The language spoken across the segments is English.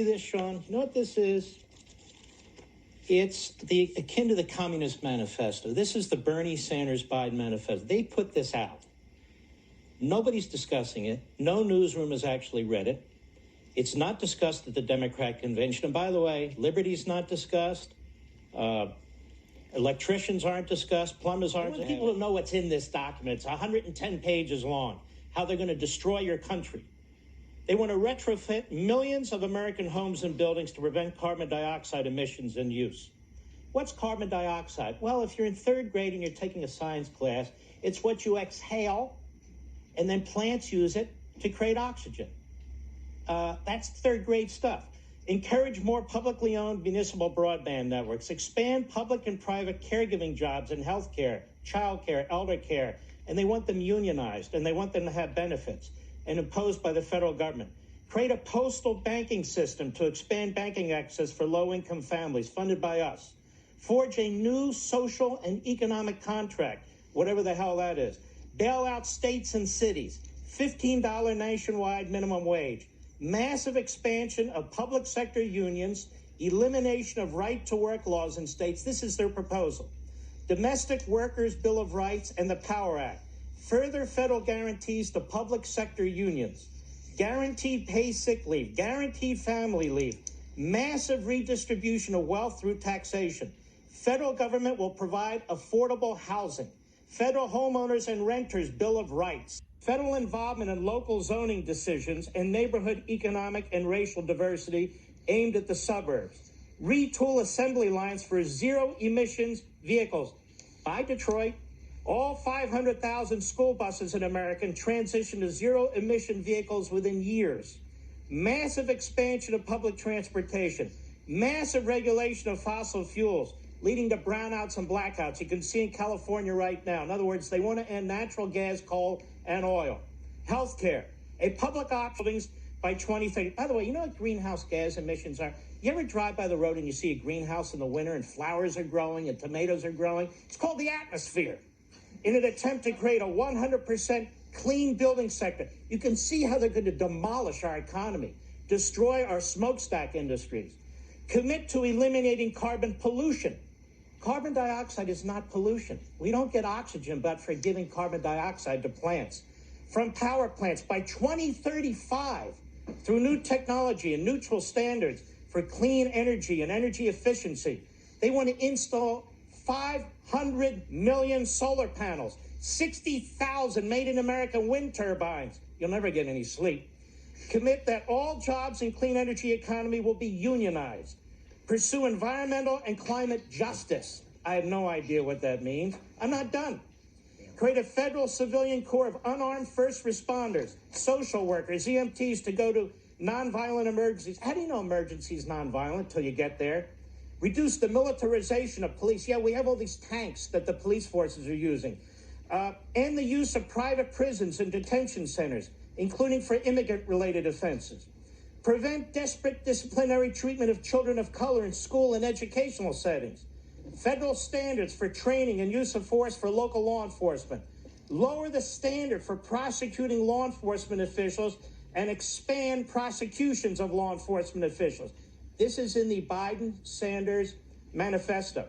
This, Sean, you know what this is? It's akin to the Communist Manifesto. This is the Bernie Sanders Biden Manifesto. They put this out. Nobody's discussing it. No newsroom has actually read it. It's not discussed at the Democratic convention. And by the way, liberty's not discussed. Electricians aren't discussed. Plumbers aren't. I want people to know what's in this document. It's 110 pages long. How they're going to destroy your country. They want to retrofit millions of American homes and buildings to prevent carbon dioxide emissions and use. What's carbon dioxide? Well, if you're in third grade and you're taking a science class, it's what you exhale, and then plants use it to create oxygen. That's third grade stuff. Encourage more publicly owned municipal broadband networks. Expand public and private caregiving jobs in healthcare, childcare, elder care, and they want them unionized, and they want them to have benefits and imposed by the federal government. Create a postal banking system to expand banking access for low-income families, funded by us. Forge a new social and economic contract, whatever the hell that is. Bail out states and cities. $15 nationwide minimum wage. Massive expansion of public sector unions. Elimination of right-to-work laws in states. This is their proposal. Domestic Workers' Bill of Rights and the Power Act. Further federal guarantees to public sector unions. Guaranteed paid sick leave. Guaranteed family leave. Massive redistribution of wealth through taxation. Federal government will provide affordable housing. Federal homeowners and renters Bill of Rights. Federal involvement in local zoning decisions and neighborhood economic and racial diversity aimed at the suburbs. Retool assembly lines for zero emissions vehicles. By Detroit, all 500,000 school buses in America transition to zero emission vehicles within years. Massive expansion of public transportation. Massive regulation of fossil fuels, leading to brownouts and blackouts. You can see in California right now. In other words, they want to end natural gas, coal, and oil. Healthcare, a public options by 2030. By the way, you know what greenhouse gas emissions are? You ever drive by the road and you see a greenhouse in the winter and flowers are growing and tomatoes are growing? It's called the atmosphere. In an attempt to create a 100% clean building sector, you can see how they're going to demolish our economy, destroy our smokestack industries. Commit to eliminating carbon pollution. Carbon dioxide is not pollution. We don't get oxygen but for giving carbon dioxide to plants. From power plants by 2035, through new technology and neutral standards for clean energy and energy efficiency, they want to install 500 million solar panels, 60,000 made-in-America wind turbines. You'll never get any sleep. Commit that all jobs in clean energy economy will be unionized. Pursue environmental and climate justice. I have no idea what that means. I'm not done. Create a federal civilian corps of unarmed first responders, social workers, EMTs to go to nonviolent emergencies. How do you know emergencies nonviolent till you get there? Reduce the militarization of police. Yeah, we have all these tanks that the police forces are using. And the use of private prisons and detention centers, including for immigrant-related offenses. Prevent desperate disciplinary treatment of children of color in school and educational settings. Federal standards for training and use of force for local law enforcement. Lower the standard for prosecuting law enforcement officials and expand prosecutions of law enforcement officials. This is in the Biden-Sanders manifesto.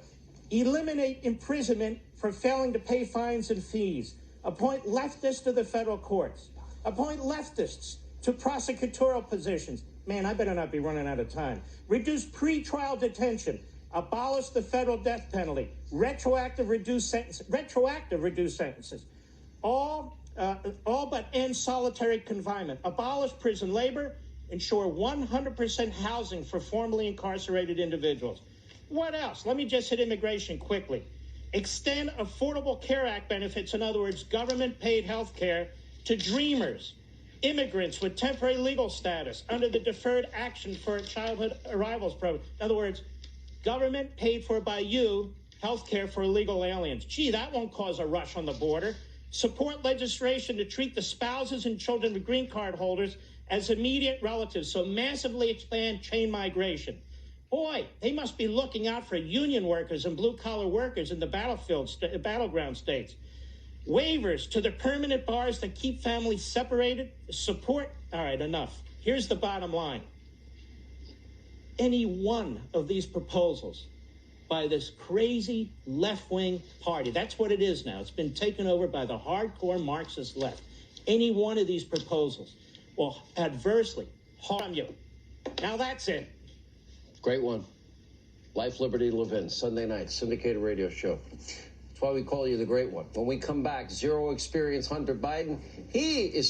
Eliminate imprisonment for failing to pay fines and fees. Appoint leftists to the federal courts. Appoint leftists to prosecutorial positions. Man, I better not be running out of time. Reduce pretrial detention. Abolish the federal death penalty. Retroactive reduced sentences. All but end solitary confinement. Abolish prison labor. Ensure 100% housing for formerly incarcerated individuals. What else? Let me just hit immigration quickly. Extend Affordable Care Act benefits, in other words, government-paid health care, to dreamers, immigrants with temporary legal status under the Deferred Action for Childhood Arrivals program. In other words, government paid for by you, health care for illegal aliens. Gee, that won't cause a rush on the border. Support legislation to treat the spouses and children of green card holders as immediate relatives, so massively expand chain migration. Boy, they must be looking out for union workers and blue-collar workers in the battleground states. Waivers to the permanent bars that keep families separated. Support. All right, enough. Here's the bottom line. any one of these proposals by this crazy left-wing party, that's what it is now. It's been taken over by the hardcore Marxist left. Any one of these proposals will adversely harm you. Now that's it. Great one. Life, Liberty, Levin, Sunday night, syndicated radio show. That's why we call you the Great One. When we come back, zero experience Hunter Biden. He is